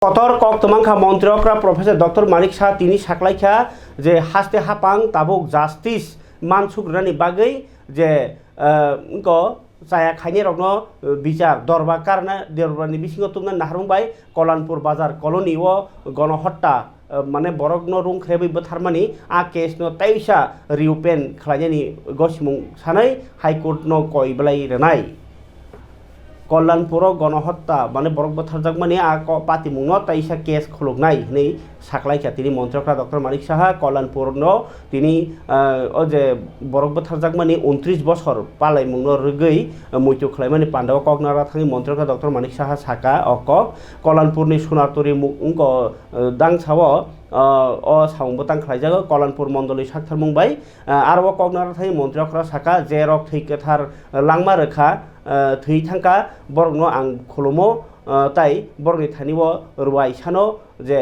কতর cock তমাংখা মন্ত্রকরা professor doctor Manik Saha তিনি সাকলাইখা যে হাসতে হাপাং তাবুক জাস্টিস মানসুগ্रानि बागै যে চায়া খাইনি রগ্ন বিচার দরবার কারণে দরবারনি বিসিঙ্গ তুমনা নাহারুংবাই কলানপুর বাজার কলোনি ও গণহত্যা মানে বরগ্ন রুং খ্রেবैबो थारमानि आ केस न ताइसा रिओपेन खालायनि गसिमुं सानै हाइकोर्ट न कयबलाय रेनाय कल्याणपुर गणहत्या माने बरक बथारजाक माने आ पातिमुं न ताइसा केस खुलुगनाय नै साकलायखा तिनि मन्त्रकरा डक्टर मानिक साहा कल्याणपुर न तिनि ओ जे बरक बथारजाक माने 29 बछर पालायमुं न रगै मयतु खालायमानि पान्डाव कगनारा थांनि मन्त्रकरा डक्टर मानिक साहा साका अक कल्याणपुरनि सोनारतरि मुंग दांसाव अ साउंबो तांख्लायजागो कल्याणपुर मण्डलनि साक्थार मुंबाय आरो कगनारा थांनि मन्त्रकरा साका जे रक थैकेथार लांमा रोखा थै थांका बरगनो आं खुलुमो ताई बरगनि थानिबो रुवाय सानो जे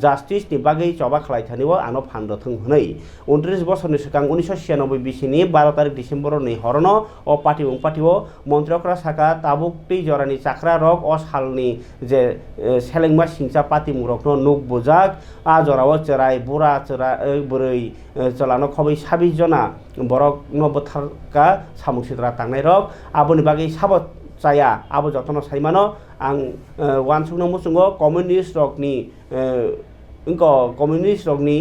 जास्टिस नि बागै चबा खालाय थानिबो आनो फान्द थों हनै 29 बछरनि सिगां 1996 बिसिनि 12 तारिख डिसेम्बर नि हरनो अ पार्टीओ मन्त्रकरा साका ताबुक दै जरानि चाक्रा रक अ सालनि जे सेलेंमा सिंचा पार्टी मुरकनो नुक बुजाक आ जराव चराय बुरा चरा बुरै चलानो खबै 26 जना बरक न बथारका सामुसिद्रा तांनाय रक आबोनि बागै साबत चाया आबो जतन साइमानो आं वानसुंनो मुसुंगो कम्युनिस्ट रकनि कम्युनिस्ट रकनि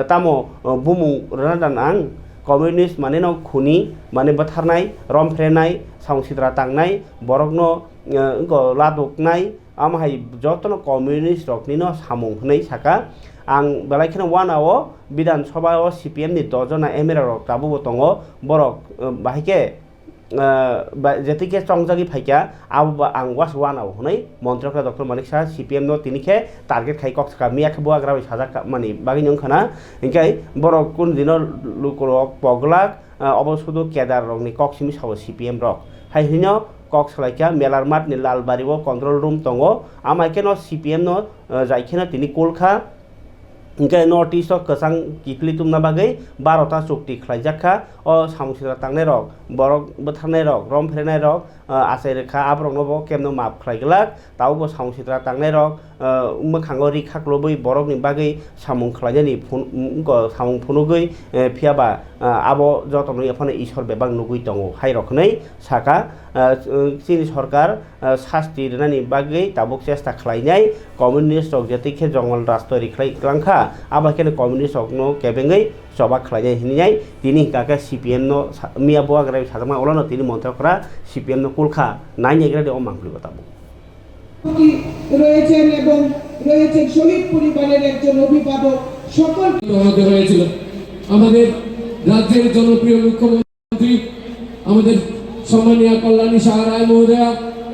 तामो बुमुं रनादान आं कम्युनिस्ट माने न खुनि माने बथारनाय रमफ्रेनाय सामुसिद्रा तांनाय बरकनो लादुकनाय आमहाय जतन कम्युनिस्ट रकनि न सामुं हनै साका आं बेलायखिनो वानाव विधान सभायाव सीपीएम नि 10 जना एमएलए रक ताबुबो दङो बरक बाहायके जेतिके चंजागि फाइका आब आं वास वानाव हनै मन्त्रकरा डक्टर मानिक साहा सीपीएम नो तिनिखे टार्गेट खाइ कक्सका मियाखे बुआग्राबि साजा माने बागि नंखाना इंकाय बरक कुन दिन लुकरक पगलाक अबसुदु केदार रकनि कक्सिमि साव सीपीएम रक हाइहिनो कक्सलाइका मेलारमाट नि लालबारिव कंट्रोल रूम दङो आमाइके न सीपीएम नो जायखेना तिनि कोलखा इंकाय नर्थ ईस्ट कसां किफली तुमना बागै 12टा चुक्ति खालायजाखा अ सामुसिद्रा तांनाय रक बरक बोथारनाय रक रमफ्रेनाय रक आसाय रेखा आब्रंनोबो केमनो माप खालायगलाक तावबो सामुसिद्रा तांनाय रक मोखाङाव रिखाख्लबै बरकनि बागै सामुं खालायनायनि सामुं फुनुगै फियाबा आबो जतन एफाने ईश्वर बेबां नुगै दङ हाय रखनै साका चीन सरकार शास्ति रनानि बागै ताबुक चेष्टा खालायनाय कम्युनिस्ट रक जेतिखे जंगल राष्ट्र रिख्लायलांखा आबाखेने कम्युनिस्ट रकनो केबेङै चबा खालायनाय हिनिनाय तिनि काका सीपीएम नो मिया बुआग्राबि साजामा अलानो तिनि मन्त्रकरा सीपीएम नो कुलखा नाइनेग्रादे अ मांगलि बताबो রয়েছেন এবং রয়েছে শহীদ পরিবারের একজন অভিভাবক সকল হতে হয়েছিল আমাদের রাজ্যের জনপ্রিয় মুখ্যমন্ত্রী আমাদের সম্মানীয় কল্যাণী সাহা রায় মহোদয়া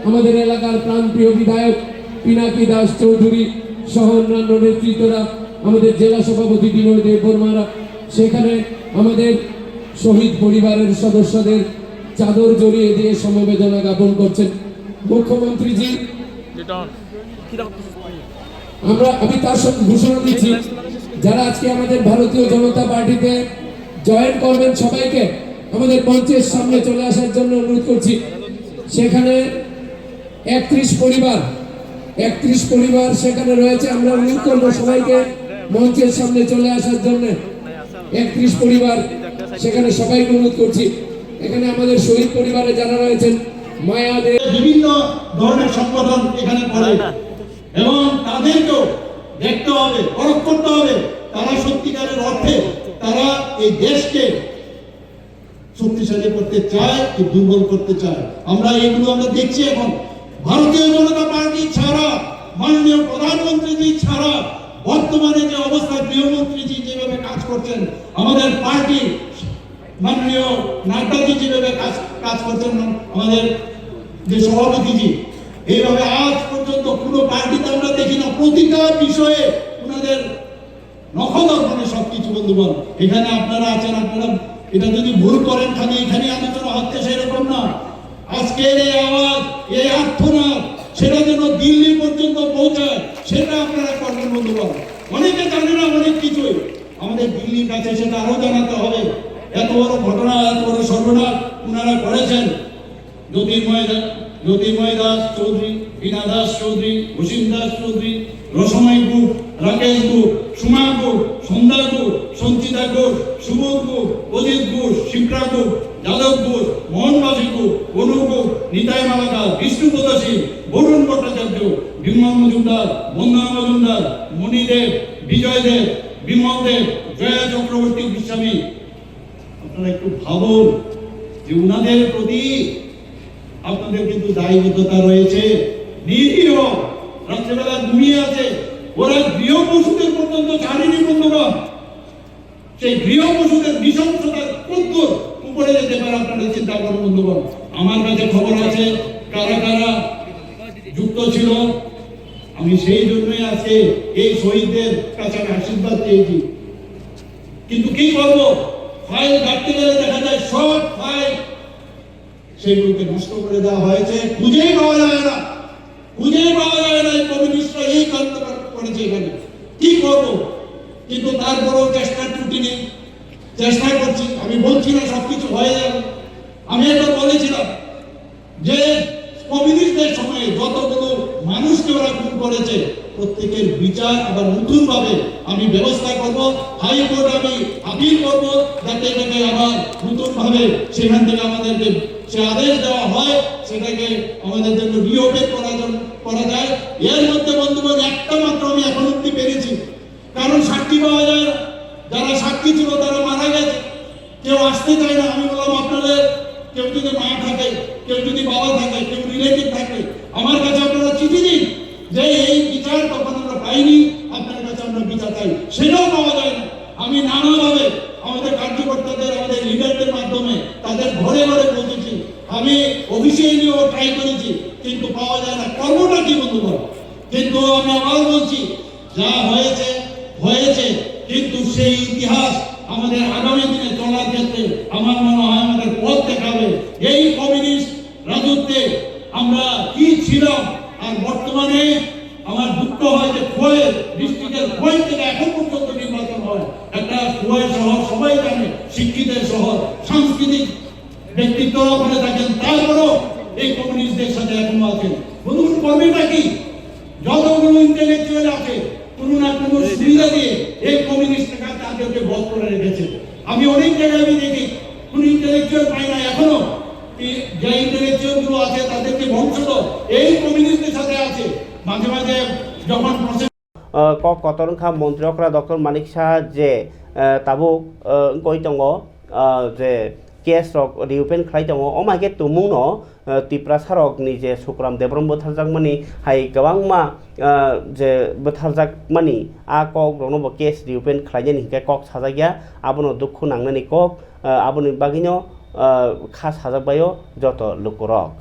আমাদের এলাকার প্রাণপ্রিয় বিধায়ক পিনাকি দাস চৌধুরী সহ অন্যান্য নেতৃত্বরা আমাদের জেলা সভাপতি বিনয় দেব বর্মারা সেখানে আমাদের শহীদ পরিবারের সদস্যদের চাদর জড়িয়ে দিয়ে সমবেদনা জ্ঞাপন করছেন মুখ্যমন্ত্রীজি আমি তার সঙ্গে ঘোষণা দিচ্ছি যারা আজকে আমাদের ভারতীয় জনতা পার্টিতে জয়েন করবেন সবাইকে আমাদের মঞ্চের সামনে চলে আসার জন্য অনুরোধ করছি সেখানে 31 পরিবার সেখানে রয়েছে আমরা অনুরোধ করব সবাইকে মঞ্চের সামনে চলে আসার জন্য 31 পরিবার সেখানে সবাইকে অনুরোধ করছি এখানে আমাদের শহীদ পরিবারে যারা রয়েছেন মায়াদের বিভিন্ন ধরনের সংগঠন এখানে পড়ে এবং তাদেরকেও দেখতে হবে পরখ করতে হবে তারা সত্যিকারের অর্থে তারা এই দেশকে শক্তিশালী করতে চায় কি দুর্বল করতে চায় আমরা দেখছি এখন ভারতীয় জনতা পার্টি ছাড়া মাননীয় প্রধানমন্ত্রীজি ছাড়া বর্তমানে যে অবস্থা গৃহমন্ত্রীজি যেভাবে কাজ করছেন আমাদের পার্টি মাননীয় নাড্ডাজি যেভাবে কাজ করছেন আমাদের যে সভাপতিজি এইভাবে আজ পর্যন্ত কোনো পার্টিতে আমরা দেখি না প্রতিটা বিষয়ে ওনাদের নখদর্পণে সবকিছু বন্ধুগণ এখানে আপনারা আছেন আপনারা এটা যদি ভুল করেন খালি এখানে আলোচনা হচ্ছে সেরকম না আজকের এই আওয়াজ এই আর্তনাদ সেটা যেন দিল্লি পর্যন্ত পৌঁছায় সেটা আপনারা করবেন বন্ধুগণ অনেকে জানে না অনেক কিছুই আমাদের দিল্লির কাছে সেটা আরো জানাতে হবে এত বড় ঘটনা এত বড় সর্বনাশ ওনারা করেছেন জ্যোতির্ময় দাস চৌধুরী বীণা দাস চৌধুরী, অসীম দাস চৌধুরী, রসময় গুপ, রাকেশ গুপ, সুমা গুপ, সন্ধ্যা গুপ, সঞ্চিতা ঘোষ, সুবোধ গুপ, অজিত ঘোষ, শিপ্রা গুপ, যাদব ঘোষ, মোহনবাসী গুপ, অনু গুপ, নিতাই মালাকার, বিষ্ণুপদ সিং, বরুণ ভট্টাচার্য, বিমল মজুমদার, বন্দনা মজুমদার, মণিদেব, বিজয় দেব, বিমল দেব, জয়া চক্রবর্তী গোস্বামী। আপনারা একটু ভাবুন যে উনাদের প্রতি আপনাদের কিন্তু দায়বদ্ধতা রয়েছে। নিরীহ রাত্রেবেলা ঘুমিয়ে আছে, ওরা গৃহ পশুদের পর্যন্ত ছাড়েনি বন্ধুগণ। সেই গৃহ পশুদের নৃশংসতার কদ্দুর উপরে যেতে পারে আপনারা চিন্তা করুন বন্ধুগণ। আমার কাছে খবর আছে কারা কারা যুক্ত ছিল, আমি সেই জন্যই আজকে এই শহীদদের কাছে আমি আশীর্বাদ চেয়েছি। কিন্তু কি করব, ফাইল ঘাটতে গেলে দেখা যায় সব ফাইল সেগুলোকে নষ্ট করে দেওয়া হয়েছে, খুঁজেই পাওয়া যায় না, খুঁজেই পাওয়া যায় না। এই কমিউনিস্টরা এই কাণ্ড করেছে এখানে, কি করব? কিন্তু তারপরেও চেষ্টার ত্রুটি নেই, চেষ্টা করছি। আমি বলছি না সবকিছু হয়ে যাবে। আমি একবার বলেছিলাম যে কমিউনিস্টদের সময়ে যতগুলো মানুষকে ওরা খুন করেছে প্রত্যেকের বিচার আবার নতুন ভাবে আমি ব্যবস্থা করব। হাইকোর্ট আমি আপিল করব যাতে এটাকে আবার নতুন ভাবে সেখান থেকে আমাদেরকে সে আদেশ দেওয়া হয়, সেটাকে আমাদের জন্য রিওপেন করা যায়। এর মধ্যে বন্ধুগণ একটা মাত্র আমি এখন অব্দি পেরেছি, কারণ সাক্ষী পাওয়া যায় না। যারা সাক্ষী ছিল তারা মারা গেছে, কেউ আসতে চায় না। আমি বললাম আপনাদের কেউ যদি মা থাকে, কেউ যদি বাবা থাকে, কেউ রিলেটিভ থাকে, আমার কাছে আপনারা চিঠি দিন যে এই বিচার তখন আমরা পাইনি, আপনার কাছে আমরা বিচার চাই, সেটাও পাওয়া যায় না। আমি নানাভাবে আমাদের কার্যকর্তাদের, আমাদের লিডারদের মাধ্যমে তাদের ঘরে ঘরে পৌঁছেছি, আমি অফিসিয়ালিও ট্রাই করেছি, কিন্তু পাওয়া যায় না। কর্মটা কি বন্ধুগণ? কিন্তু আমি আবার বলছি, যা হয়েছে হয়েছে, কিন্তু সেই ইতিহাস আমাদের আগামী দিনে চলার ক্ষেত্রে আমার মনে হয় আমাদের পথ দেখাবে। এই কমিউনিস্ট রাজত্বে আমরা কি ছিলাম, আর বর্তমানে আমার দুঃখ হয় যে খোয়াই ডিস্ট্রিক্টের খোয়াই থেকে এখন পর্যন্ত নির্বাচন হয়। একটা খোয়াই শহর সবাই জানে, শিক্ষিতের শহর, সাংস্কৃতিক ব্যক্তিত্ব ওখানে থাকেন, তারপরেও এই কমিউনিস্টদের সাথে এখনো আছেন। বলুন কর্মীটা কি? যতগুলো ইন্টেলেকচুয়াল আছে কোনো না কোনো সুবিধা দিয়ে এই কমিউনিস্টরা তাদেরকে বধ করে রেখেছে। আমি অনেক জায়গায় আমি দেখি কোনো ইন্টেলেকচুয়াল পাই না এখনো, যে ইন্টেলেকচুয়াল গুলো আছে তাদেরকে বংশধর এই কমিউনিস্টদের সাথে আছে। মাঝে মাঝে যখন কতরংখা মন্ত্রীরা ডক্টর মানিক সাহা যে তাবুক কই দङ যে কেস রক রিওপেন খাই दङ अमागे तुमुनो तिप्रा सारक नि जे सुक्राम देब्रम बोथारजाकमानि हाय गोबांमा जे बोथारजाकमानि आ कक रंनो केस रिओपेन खालायनायनि हिंखे कक साजागिया आबोनो दुखु नांनानै कक आबोनि बागिनो खा साजाकबायो जत लुकुरक।